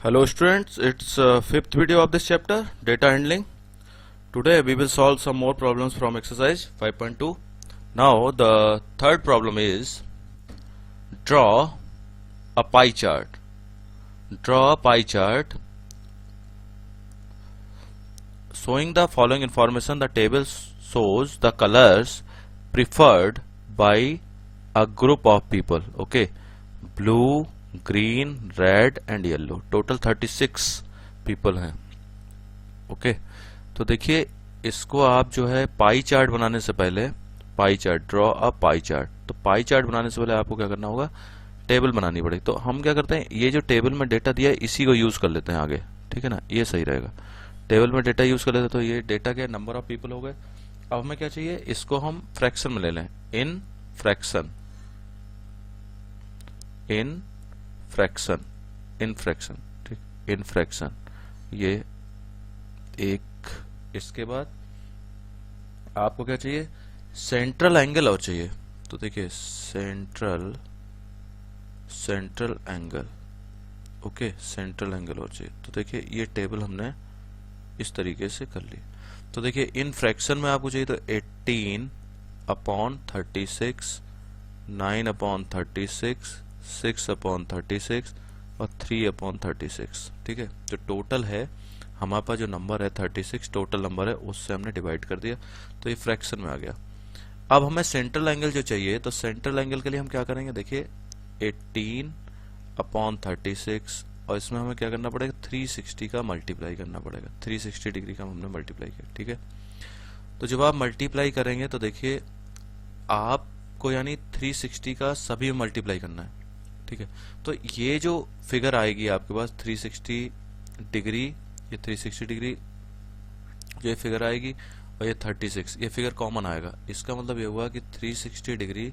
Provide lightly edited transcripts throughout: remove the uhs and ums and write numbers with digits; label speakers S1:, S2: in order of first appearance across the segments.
S1: Hello students, it's fifth video of this chapter, data handling. Today we will solve some more problems from exercise 5.2. Now the third problem is draw a pie chart. Draw a pie chart showing the following information. The table shows the colors preferred by a group of people. Okay, blue, green, red and yellow, total 36 people हैं. Okay, तो देखिए इसको आप जो है pie chart बनाने से पहले, pie chart, draw a pie chart, तो पाई चार्ट बनाने से पहले आपको क्या करना होगा, टेबल बनानी पड़ेगी. तो हम क्या करते हैं, ये जो टेबल में डेटा दिया है इसी को यूज कर लेते हैं आगे. ठीक है ना, ये सही रहेगा. टेबल में डेटा यूज कर लेते हैं. तो ये डेटा क्या, नंबर ऑफ पीपल हो गए. अब हमें क्या चाहिए, इसको हम फ्रैक्शन में ले लें. In fraction, in fraction, in fraction, ठीक, इन फ्रैक्शन, ये एक. इसके बाद आपको क्या चाहिए, सेंट्रल एंगल और चाहिए. तो देखिए central angle. Okay, central angle और चाहिए. तो देखिए ये टेबल हमने इस तरीके से कर ली. तो देखिए इन फ्रैक्शन में आपको चाहिए तो 18/36, 9/36, 6/36 और 3/36. ठीक है, जो टोटल है हमारे पास, जो नंबर है 36 टोटल नंबर है, उससे हमने डिवाइड कर दिया. तो ये फ्रैक्शन में आ गया. अब हमें सेंट्रल एंगल जो चाहिए, तो सेंट्रल एंगल के लिए हम क्या करेंगे, देखिए 18/36 और इसमें हमें क्या करना पड़ेगा, 360 का मल्टीप्लाई करना पड़ेगा. 360 डिग्री का हमने मल्टीप्लाई किया. ठीक है, तो जब आप मल्टीप्लाई करेंगे तो देखिए आपको यानी 360 का सभी मल्टीप्लाई करना है. ठीक है, तो ये जो फिगर आएगी आपके पास 360 डिग्री, ये 360 डिग्री जो ये फिगर आएगी, और ये 36, ये फिगर कॉमन आएगा. इसका मतलब ये हुआ कि 360 डिग्री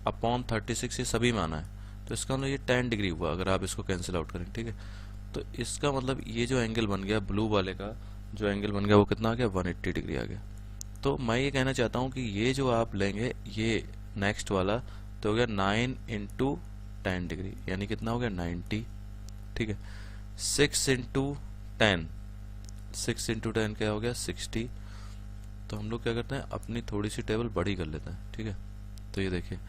S1: अपॉन 36 ये सभी में आना है. तो इसका मतलब ये 10 डिग्री हुआ अगर आप इसको कैंसिल आउट करें. ठीक है, तो इसका मतलब ये जो एंगल बन गया, ब्लू वाले का जो एंगल बन गया वो कितना आ गया, 180 डिग्री आ गया. तो मैं ये कहना चाहता हूँ कि ये जो आप लेंगे, ये नेक्स्ट वाला, तो हो गया 9 × 10 डिग्री, यानी कितना हो गया 90. ठीक है, 6 × 10, 6 × 10 क्या हो गया 60. तो हम लोग क्या करते हैं, अपनी थोड़ी सी टेबल बड़ी कर लेते हैं. ठीक है, तो ये देखिए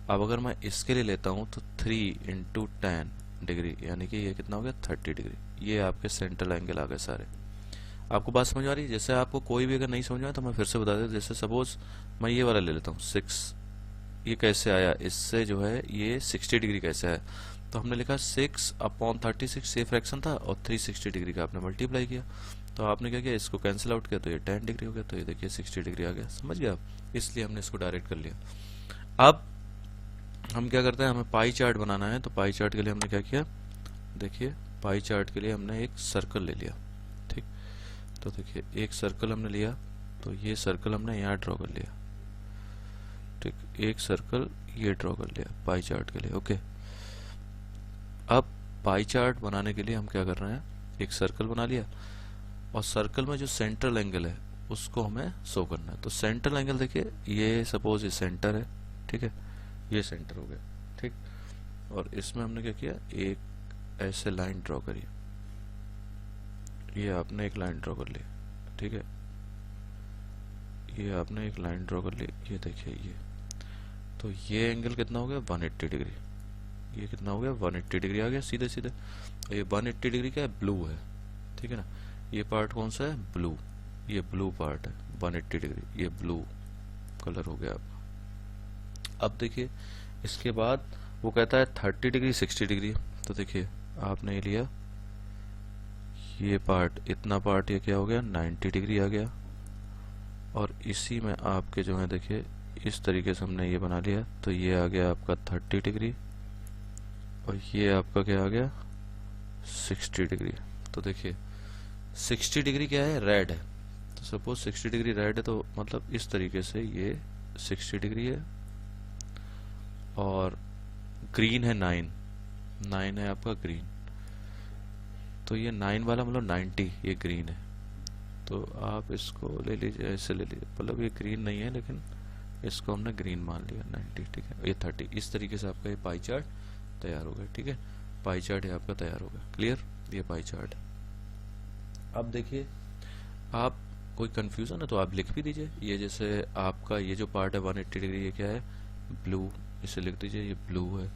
S1: अब अगर मैं इसके लिए लेता हूं तो 3 × 10 डिग्री, यानी कि ये कितना हो गया 30 डिग्री. ये आपके सेंट्रल एंगल आ गए सारे. आपको बात समझ आ रही है? जैसे आपको कोई भी अगर नहीं समझ में आए तो मैं फिर से बता देता. जैसे सपोज मैं ये वाला ले लेता हूँ 6, ये कैसे आया, इससे जो है ये 60 डिग्री कैसे आया. तो हमने लिखा 6/36, ये फ्रैक्शन था, और 360 डिग्री का आपने मल्टीप्लाई किया. तो आपने क्या किया, इसको कैंसिल आउट किया तो ये 10 डिग्री हो गया. तो ये देखिए 60 डिग्री आ गया. समझ गए आप? इसलिए हमने इसको डायरेक्ट कर लिया. अब हम क्या करते हैं, हमें पाई चार्ट बनाना है. तो पाई चार्ट के लिए हमने क्या किया, देखिए पाई चार्ट के लिए हमने एक सर्कल ले लिया. ठीक, तो देखिए एक सर्कल हमने लिया, तो ये सर्कल हमने यहाँ ड्रॉ कर लिया. ठीक, एक सर्कल ये ड्रॉ कर लिया पाई चार्ट के लिए. ओके, अब पाई चार्ट बनाने के लिए हम क्या कर रहे हैं, एक सर्कल बना लिया, और सर्कल में जो सेंट्रल एंगल है उसको हमें शो करना है. तो सेंट्रल एंगल देखिए, ये सपोज ये सेंटर है. ठीक है, ये सेंटर हो गया. ठीक, और इसमें हमने क्या किया, एक ऐसे लाइन ड्रॉ करी, ये आपने एक लाइन ड्रॉ कर ली. ठीक है, ये आपने एक लाइन ड्रॉ कर ली. ये देखिए ये, तो ये एंगल कितना हो गया 180 डिग्री. ये कितना हो गया 180 डिग्री आ गया सीधे सीधे. ये 180 डिग्री क्या है, ब्लू है. ठीक है ना, ये पार्ट कौन सा है, ब्लू. ये ब्लू पार्ट है 180 डिग्री, ये ब्लू कलर हो गया आपका. अब देखिए इसके बाद वो कहता है 30 डिग्री 60 डिग्री. तो देखिए आपने ये लिया, ये पार्ट, इतना पार्ट, ये क्या हो गया 90 डिग्री आ गया. और इसी में आपके जो है देखिए इस तरीके से हमने ये बना लिया. तो ये आ गया आपका 30 डिग्री, और ये आपका क्या आ गया 60 डिग्री. तो देखिए 60 डिग्री क्या है, रेड है. तो सपोज 60 डिग्री रेड है, तो मतलब इस तरीके से ये 60 डिग्री है, और ग्रीन है 9 है आपका ग्रीन. तो ये 9 वाला मतलब 90, ये ग्रीन है. तो आप इसको ले लीजिए, ऐसे ले लीजिए, मतलब ये ग्रीन नहीं है लेकिन इसको हमने ग्रीन मान लिया 90. ठीक है, ये 30. इस तरीके से आपका ये पाई चार्ट तैयार हो गया. ठीक है, पाई चार्ट ये आपका तैयार हो गया. क्लियर? ये पाई चार्ट। अब देखिए, आप कोई कंफ्यूजन है तो आप लिख भी दीजिए। ये जैसे आपका ये जो पार्ट है 180 डिग्री, ये क्या है, ब्लू, इसे लिख दीजिए ये ब्लू है।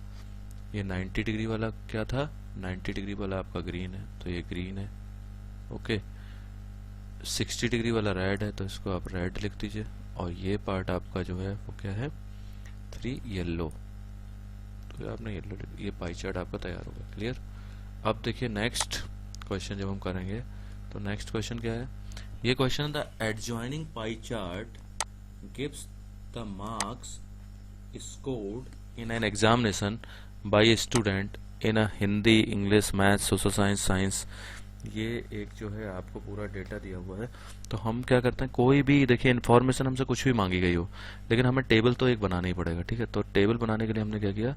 S1: ये 90 डिग्री वाला क्या था, 90 डिग्री वाला आपका ग्रीन है, तो ये ग्रीन है। ओके, 60 डिग्री वाला रेड है, तो इसको आप रेड लिख दीजिए। और ये पार्ट आपका जो है वो क्या है, 3 येलो, तो आपने येलो, ये पाई चार्ट आपका तैयार होगा। क्लियर। अब देखिए नेक्स्ट क्वेश्चन जब हम करेंगे, तो नेक्स्ट क्वेश्चन क्या है, ये question the adjoining pie chart gives the marks scored in an examination by student in a Hindi, English, math, social science, science. ये एक जो है आपको पूरा डेटा दिया हुआ है। तो हम क्या करते हैं, कोई भी देखिए इन्फॉर्मेशन हमसे कुछ भी मांगी गई हो, लेकिन हमें टेबल तो एक बनाना ही पड़ेगा। ठीक है, तो टेबल बनाने के लिए हमने क्या किया,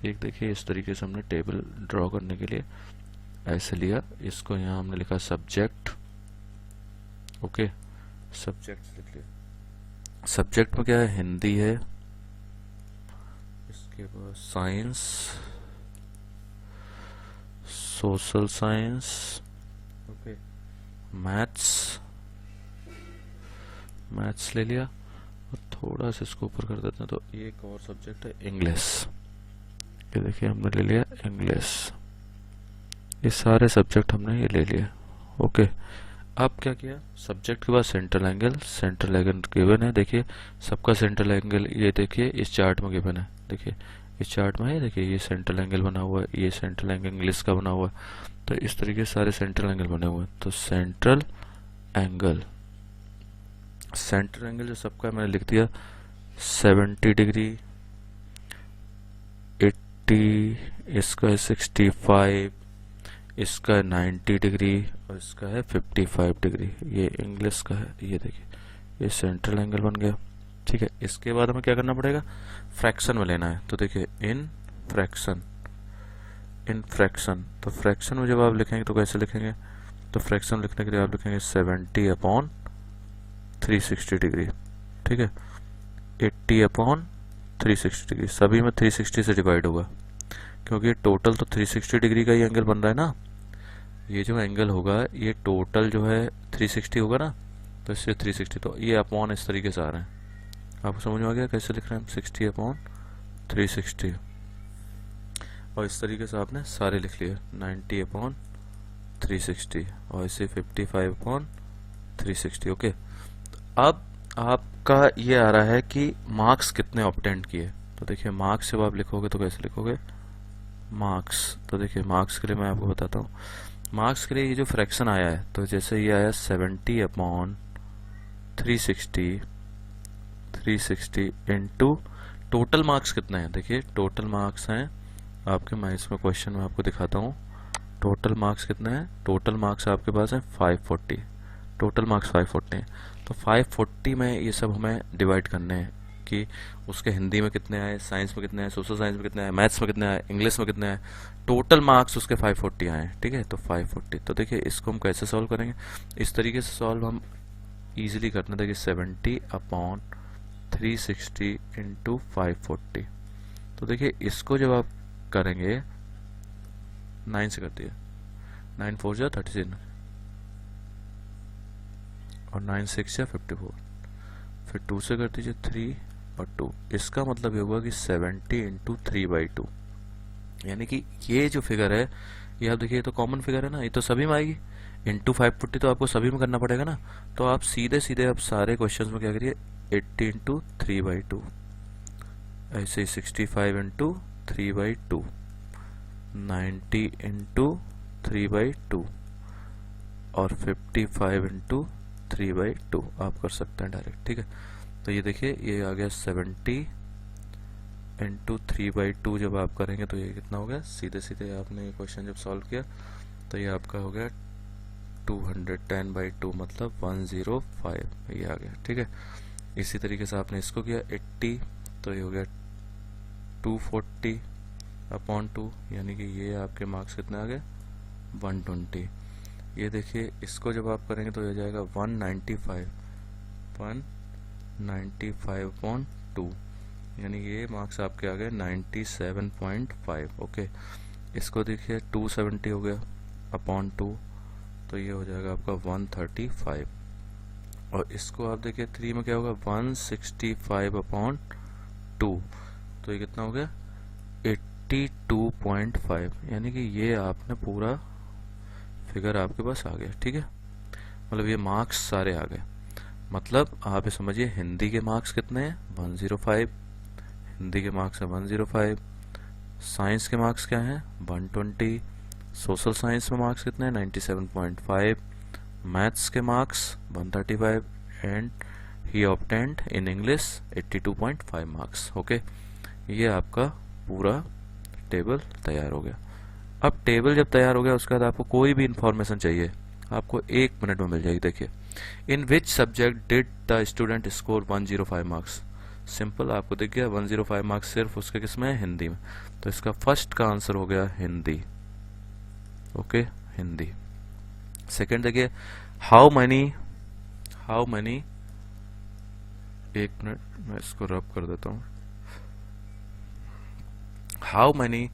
S1: एक देखिए इस तरीके से हमने टेबल ड्रॉ करने के लिए ऐसे लिया, इसको यहाँ हमने लिखा सब्जेक्ट। ओके, सब्जेक्ट लिख लिया। सब्जेक्ट में क्या है, हिंदी है, इसके बाद science, social science, okay, maths, maths ले लिया। और थोड़ा सा इसको ऊपर कर देते हैं, तो एक और सब्जेक्ट है इंग्लिश। ये देखिए हमने ले लिया इंग्लिश। ये सारे सब्जेक्ट हमने ये ले लिए। ओके, अब क्या किया, सब्जेक्ट के बाद central angle, central angle given है। देखिए सबका सेंट्रल एंगल ये देखिए इस चार्ट में गिवन है। देखिए इस चार्ट में है, देखिए ये सेंट्रल एंगल बना हुआ है, ये सेंट्रल एंगल इंग्लिश का बना हुआ है। तो इस तरीके से सारे सेंट्रल एंगल बने हुए हैं। तो सेंट्रल एंगल, सेंट्रल एंगल जो सबका मैंने लिख दिया 70 डिग्री, 80, इसका है 65, इसका है 90 डिग्री और इसका है 55 डिग्री। ये इंग्लिश का है। ये देखिए ये सेंट्रल एंगल बन गया। ठीक है, इसके बाद हमें क्या करना पड़ेगा, फ्रैक्शन में लेना है। तो देखिए इन फ्रैक्शन, इन फ्रैक्शन, तो फ्रैक्शन में जब आप लिखेंगे तो कैसे लिखेंगे, तो फ्रैक्शन लिखने के लिए आप लिखेंगे 70/360 डिग्री। ठीक है, 80/360 डिग्री, सभी में 360 से डिवाइड होगा, क्योंकि टोटल तो 360 डिग्री का ही एंगल बन रहा है ना। ये जो एंगल होगा ये टोटल जो है 360 होगा ना, तो इससे 360, तो ये अपॉन इस तरीके से आ रहे हैं। आपको समझ में आ गया कैसे लिख रहे हैं हम, 60/360। और इस तरीके से आपने सारे लिख लिए 90/360 और इसे 55/360। ओके, अब आपका ये आ रहा है कि मार्क्स कितने ऑब्टेंड किए। तो देखिए मार्क्स जब आप लिखोगे तो कैसे लिखोगे, मार्क्स, तो देखिए मार्क्स के लिए मैं आपको बताता हूँ। मार्क्स के लिए ये जो फ्रैक्शन आया है, तो जैसे ये आया 70/360 इंटू टोटल मार्क्स कितने हैं। देखिए टोटल मार्क्स हैं आपके, मैं इसमें क्वेश्चन में आपको दिखाता हूँ टोटल मार्क्स कितने हैं। टोटल मार्क्स आपके पास है 540, टोटल मार्क्स 540 हैं। तो 540 में ये सब हमें डिवाइड करने हैं कि उसके हिंदी में कितने आए, साइंस में कितने आए, सोशल साइंस में कितने आए, मैथ्स में कितने आए, इंग्लिश में कितने आए। टोटल मार्क्स उसके 540 आए हैं। ठीक है, तो 540, तो देखिए इसको हम कैसे सॉल्व करेंगे, इस तरीके से सॉल्व हम इजीली करते हैं। देखिए 70/360 इंटू 540, तो देखिए इसको जब आप करेंगे 9 से करती है, 9 4 जा 36 और 9 6 जा 54, फिर 2 से कर दीजिए 3 और 2। इसका मतलब ये होगा कि 70 इंटू 3/2, यानी कि ये जो फिगर है ये आप देखिए, ये तो कॉमन फिगर है ना, ये तो सभी में आएगी। इंटू 540 तो आपको सभी में करना पड़ेगा ना। तो आप सीधे सीधे आप सारे क्वेश्चन में क्या करिए, 80 इंटू 3/2, ऐसे 65 इंटू 3/2, 90 इंटू 3/2 और 55 इंटू 3/2 आप कर सकते हैं डायरेक्ट। ठीक है, तो ये देखिए ये आ गया 70 इंटू 3/2। जब आप करेंगे तो ये कितना हो गया, सीधे सीधे आपने ये क्वेश्चन जब सॉल्व किया तो ये आपका हो गया 210/2, मतलब 105, ये आ गया। ठीक है, इसी तरीके से आपने इसको किया 80, तो ये हो गया 240/2, यानी कि ये आपके मार्क्स कितने आ गए, 120। ये देखिए इसको जब आप करेंगे तो ये जाएगा 195/2, यानी ये मार्क्स आपके आ गए 97.5। ओके, इसको देखिए 270 हो गया, अपॉन 2, तो ये हो जाएगा आपका 135। और इसको आप देखिए 3 में क्या होगा 165 अपॉन 2, तो ये कितना हो गया 82.5, यानी कि ये आपने पूरा फिगर आपके पास आ गया। ठीक है, मतलब ये मार्क्स सारे आ गए। मतलब आप ये समझिए हिंदी के मार्क्स कितने हैं 105, हिंदी के मार्क्स हैं 105, साइंस के मार्क्स क्या हैं 120, सोशल साइंस में मार्क्स कितने हैं 97.5, मैथ्स के marks 135 and he obtained in English 82.5 marks. Okay, ये आपका पूरा टेबल तैयार हो गया। अब टेबल जब तैयार हो गया उसके बाद आपको कोई भी इंफॉर्मेशन चाहिए आपको 1 मिनट में मिल जाएगी। देखिए, in which subject did the student score 105 marks. Simple, आपको दिख गया 105 मार्क्स सिर्फ उसके किसमें हिंदी में, तो इसका फर्स्ट का आंसर हो गया हिंदी। ओके, हिंदी। सेकंड देखिए, हाउ मनी, एक मिनट मैं इसको रब कर देता हूं, how many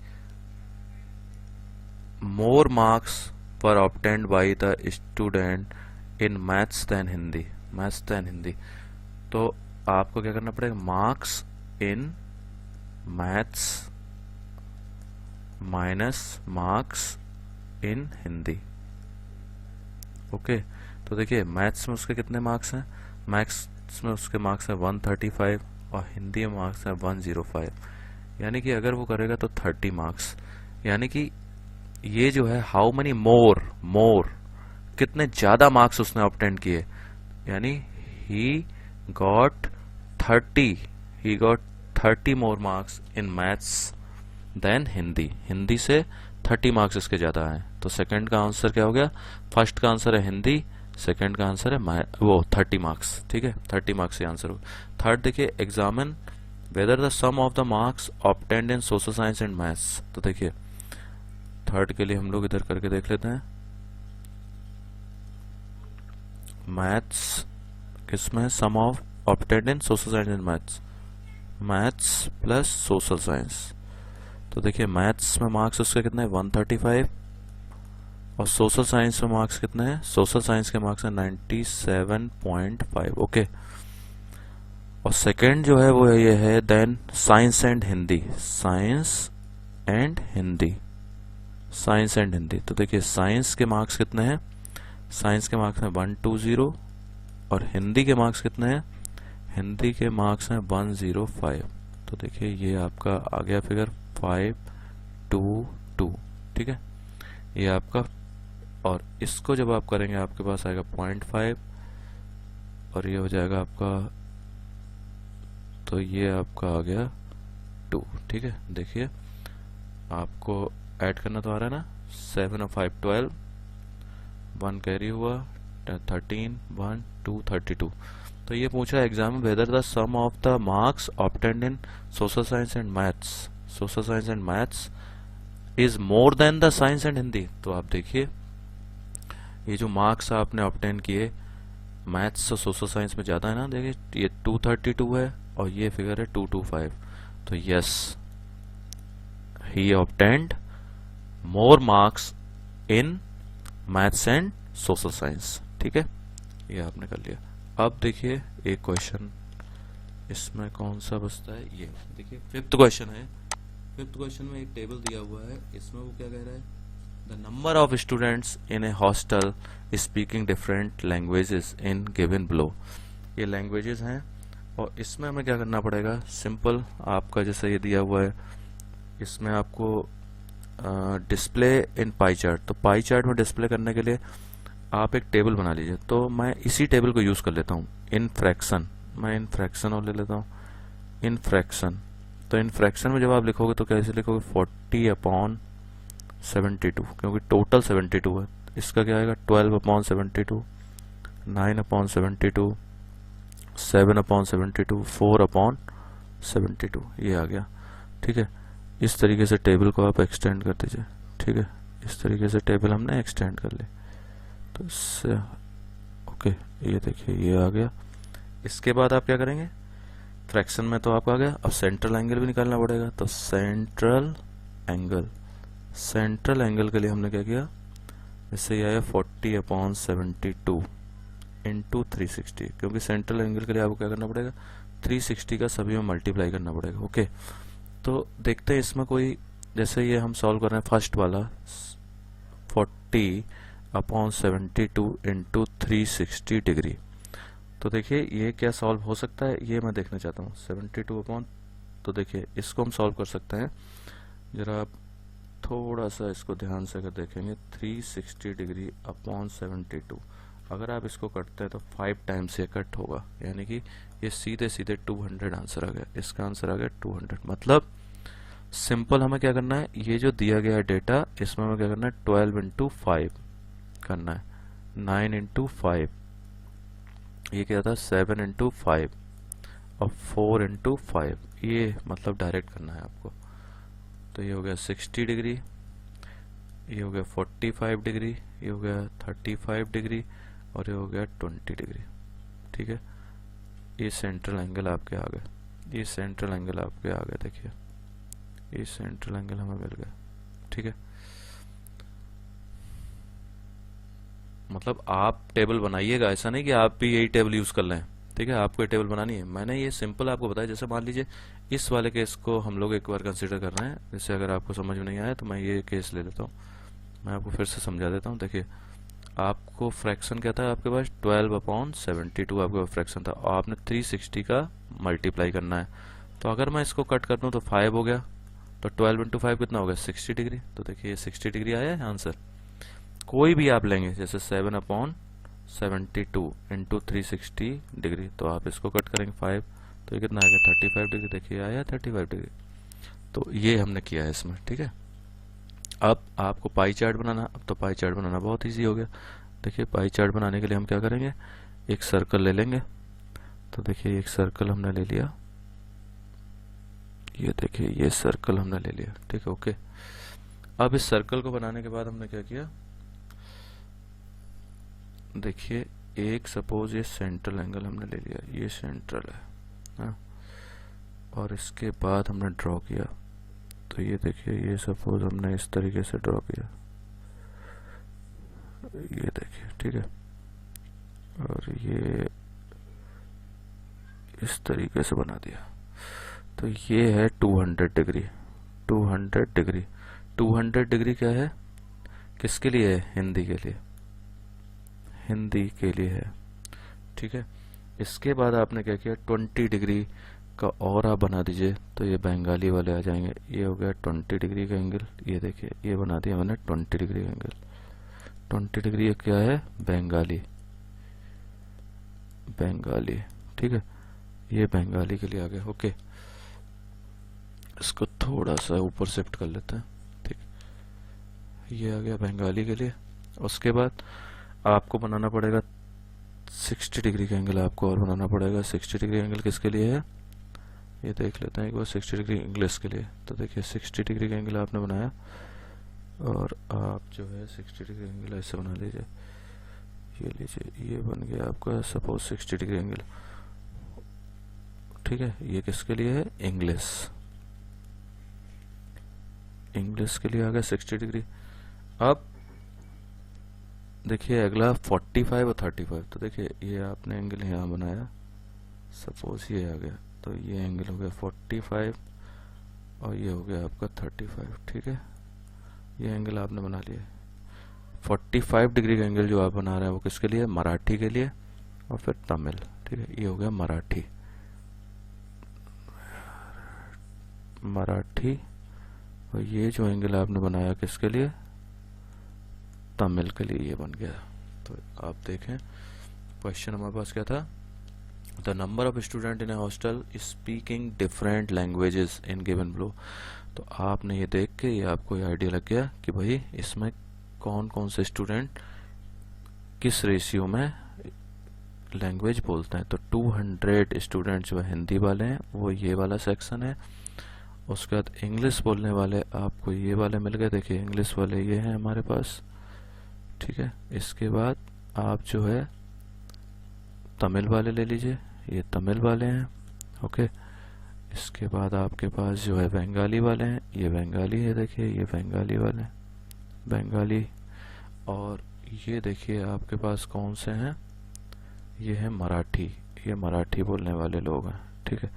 S1: more marks were obtained by the student in maths than Hindi, maths than Hindi. तो आपको क्या करना पड़ेगा, marks in maths minus marks in Hindi. Okay, तो देखिए मैथ्स में उसके कितने मार्क्स हैं, मैथ्स में उसके मार्क्स हैं 135 और हिंदी में मार्क्स हैं 105, यानी कि अगर वो करेगा तो 30 मार्क्स। यानी कि ये जो है हाउ मनी मोर कितने ज्यादा मार्क्स उसने ऑब्टेन किए, यानी he got 30 more marks in maths than Hindi, Hindi से 30 मार्क्स इसके ज्यादा हैं। तो सेकंड का आंसर क्या हो गया, फर्स्ट का आंसर है हिंदी, सेकंड का आंसर है वो 30 मार्क्स। ठीक है, 30 मार्क्स ये आंसर हो। थर्ड देखिए, examine whether the sum of the marks obtained in social science and maths. तो देखिए थर्ड के लिए हम लोग इधर करके देख लेते हैं, मैथ्स किसमें sum of obtained in social science and maths, maths plus social science. तो देखिए मैथ्स में मार्क्स उसके कितने हैं 135 और सोशल साइंस में मार्क्स कितने हैं, सोशल साइंस के मार्क्स हैं 97.5। ओके, और सेकंड जो है वो ये है than science and Hindi, science and Hindi, science and Hindi. तो देखिए साइंस के मार्क्स कितने हैं, साइंस के मार्क्स हैं 120 और हिंदी के मार्क्स कितने हैं, हिंदी के मार्क्स हैं 105। तो देखिए ये आपका आ गया फिगर 522। ठीक है, ये आपका, और इसको जब आप करेंगे आपके पास आएगा 0.5 और ये हो जाएगा आपका, तो ये आपका आ गया 2। ठीक है, देखिए आपको ऐड करना तो आ रहा है ना, 7 और 5 12, 1 कैरी हुआ 13, 1 2 32। तो ये पूछ रहा है exam whether the sum of the marks obtained in social science and maths, social science and maths is more than the science and Hindi. तो आप देखिए ये जो मार्क्स आपने ऑब्टेन किए मैथ्स और सोशल साइंस में ज्यादा है ना, देखिए ये 232 है और ये फिगर है 225। तो yes, he obtained more marks in maths and social science. ठीक है, ये आपने कर लिया। अब देखिए एक क्वेश्चन इसमें कौन सा बचता है, ये देखिए फिफ्थ क्वेश्चन है। फिफ्थ क्वेश्चन में एक टेबल दिया हुआ है, इसमें वो क्या कह रहा है, the number of students in A hostel speaking different languages in given below. ये लैंग्वेजेस हैं और इसमें हमें क्या करना पड़ेगा, सिंपल आपका जैसे ये दिया हुआ है इसमें आपको डिस्प्ले इन पाई चार्ट। तो पाई चार्ट में डिस्प्ले करने के लिए आप एक टेबल बना लीजिए। तो मैं इसी टेबल को यूज कर लेता हूँ, इन फ्रैक्शन, मैं इन फ्रैक्शन और ले लेता हूँ इन फ्रैक्शन। तो इन फ्रैक्शन में जब आप लिखोगे तो कैसे लिखोगे 40/72, क्योंकि टोटल 72 है। इसका क्या आएगा 12/72, 9/72, 7/72, 4/72, ये आ गया। ठीक है, इस तरीके से टेबल को आप एक्सटेंड कर दीजिए। ठीक है, इस तरीके से टेबल हमने एक्सटेंड कर ली। तो इससे ओके, ये देखिए ये आ गया। इसके बाद आप क्या करेंगे, फ्रैक्शन में तो आपका आ गया, अब सेंट्रल एंगल भी निकालना पड़ेगा। तो सेंट्रल एंगल, सेंट्रल एंगल के लिए हमने क्या किया, इससे ये आया 40/72 इंटू 360, क्योंकि सेंट्रल एंगल के लिए आपको क्या करना पड़ेगा, 360 का सभी में मल्टीप्लाई करना पड़ेगा। ओके, तो देखते हैं इसमें कोई, जैसे ये हम सॉल्व कर रहे हैं फर्स्ट वाला 40/72 इंटू 360 डिग्री। तो देखिए ये क्या सॉल्व हो सकता है, ये मैं देखना चाहता हूँ। 72 अपॉन, तो देखिए इसको हम सॉल्व कर सकते हैं। जरा आप थोड़ा सा इसको ध्यान से अगर देखेंगे, 360 डिग्री अपॉन 72, अगर आप इसको कटते हैं तो 5 टाइम्स ये कट होगा, यानी कि ये सीधे सीधे 200 आंसर आ गया। इसका आंसर आ गया 200। मतलब सिंपल हमें क्या करना है, ये जो दिया गया है डेटा, इसमें हमें क्या करना है, 12 इंटू 5 करना है, 9 इंटू 5, ये क्या था 7 इंटू 5 और 4 इंटू 5, ये मतलब डायरेक्ट करना है आपको। तो ये हो गया 60 डिग्री, ये हो गया 45 डिग्री, ये हो गया 35 डिग्री और ये हो गया 20 डिग्री। ठीक है, ये सेंट्रल एंगल आपके आ गए, ये सेंट्रल एंगल आपके आ गए। देखिए ये सेंट्रल एंगल हमें मिल गया। ठीक है, मतलब आप टेबल बनाइएगा, ऐसा नहीं कि आप भी यही टेबल यूज कर लें। ठीक है, आपको ये टेबल बनानी है। मैंने ये सिंपल आपको बताया। जैसे मान लीजिए इस वाले केस को हम लोग एक बार कंसीडर कर रहे हैं। जैसे अगर आपको समझ में नहीं आया तो मैं ये केस ले लेता हूँ, मैं आपको फिर से समझा देता हूँ। देखिए आपको फ्रैक्शन क्या था, आपके पास 12/72 आपका फ्रैक्शन था और आपने 360 का मल्टीप्लाई करना है। तो अगर मैं इसको कट कर दूं तो 5 हो गया, तो 12 इंटू 5 कितना हो गया, 60 डिग्री। तो देखिए ये 60 डिग्री आया है आंसर। कोई भी आप लेंगे, जैसे 7/72 इंटू 360 डिग्री, तो आप इसको कट करेंगे 5, तो ये कितना आएगा 35 डिग्री। देखिए आया 35 डिग्री। तो ये हमने किया है इसमें। ठीक है, अब आपको पाई चार्ट बनाना, अब तो पाई चार्ट बनाना बहुत इजी हो गया। देखिए पाई चार्ट बनाने के लिए हम क्या करेंगे, एक सर्कल ले लेंगे। तो देखिए एक सर्कल हमने ले लिया, ये देखिए ये सर्कल हमने ले लिया। ठीक है, ओके। अब इस सर्कल को बनाने के बाद हमने क्या किया, देखिए एक सपोज ये सेंट्रल एंगल हमने ले लिया, ये सेंट्रल है ना? और इसके बाद हमने ड्रॉ किया। तो ये देखिए ये सपोज हमने इस तरीके से ड्रॉ किया, ये देखिए। ठीक है, और ये इस तरीके से बना दिया। तो ये है 200 डिग्री। 200 डिग्री, 200 डिग्री क्या है, किसके लिए है, हिंदी के लिए, हिंदी के लिए है। ठीक है, इसके बाद आपने क्या किया, 20 डिग्री का और आप बना दीजिए, तो ये बंगाली वाले आ जाएंगे। ये हो गया 20 डिग्री का एंगल, ये देखिए ये बना दिया मैंने 20 डिग्री का एंगल। 20 डिग्री क्या है, बंगाली, बंगाली। ठीक है, ये बंगाली के लिए आ गया। ओके, इसको थोड़ा सा ऊपर शिफ्ट कर लेते हैं। ठीक, ये आ गया बंगाली के लिए। उसके बाद आपको बनाना पड़ेगा 60 डिग्री का एंगल, आपको और बनाना पड़ेगा। 60 डिग्री एंगल किसके लिए है, ये देख लेते हैं एक बार। 60 डिग्री इंग्लिश के लिए। तो देखिए 60 डिग्री का एंगल आपने बनाया और आप जो है 60 डिग्री एंगल ऐसे बना लीजिए, ये लीजिए, ये बन गया आपका सपोज 60 डिग्री एंगल। ठीक है, ये किसके लिए है, इंग्लिश, इंग्लिश के लिए आ गया 60 डिग्री। अब देखिए अगला 45 और 35। तो देखिए ये आपने एंगल यहाँ बनाया, सपोज ये आ गया, तो ये एंगल हो गया 45 और ये हो गया आपका 35। ठीक है, ये एंगल आपने बना लिया। 45 डिग्री का एंगल जो आप बना रहे हैं वो किसके लिए, मराठी के लिए और फिर तमिल। ठीक है, ये हो गया मराठी, मराठी। और ये जो एंगल आपने बनाया किसके लिए, तमिल के लिए, ये बन गया। तो आप देखें क्वेश्चन हमारे पास क्या था, the number of student in A hostel speaking different languages in given below. तो आपने ये देख के ये आपको ये आइडिया लग गया कि भाई इसमें कौन कौन से स्टूडेंट किस रेशियो में लैंग्वेज बोलते हैं। तो 200 स्टूडेंट जो हिंदी वाले हैं वो ये वाला सेक्शन है। उसके बाद इंग्लिश बोलने वाले आपको ये वाले मिल गए, देखिए इंग्लिश वाले ये हैं हमारे पास। ठीक है, इसके बाद आप जो है तमिल वाले ले लीजिए, ये तमिल वाले हैं। ओके, इसके बाद आपके पास जो है बंगाली वाले हैं, ये बंगाली है, देखिए ये बंगाली वाले हैं, बंगाली। और ये देखिए आपके पास कौन से हैं, ये है मराठी, ये मराठी बोलने वाले लोग हैं, ठीक है।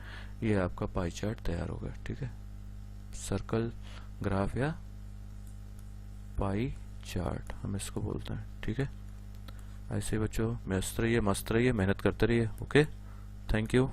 S1: ये आपका पाई चार्ट तैयार हो गया, ठीक है। सर्कल ग्राफ या पाई चार्ट हम इसको बोलते हैं, ठीक है। ऐसे बच्चों मस्त रहिए, मेहनत करते रहिए। Okay, thank you.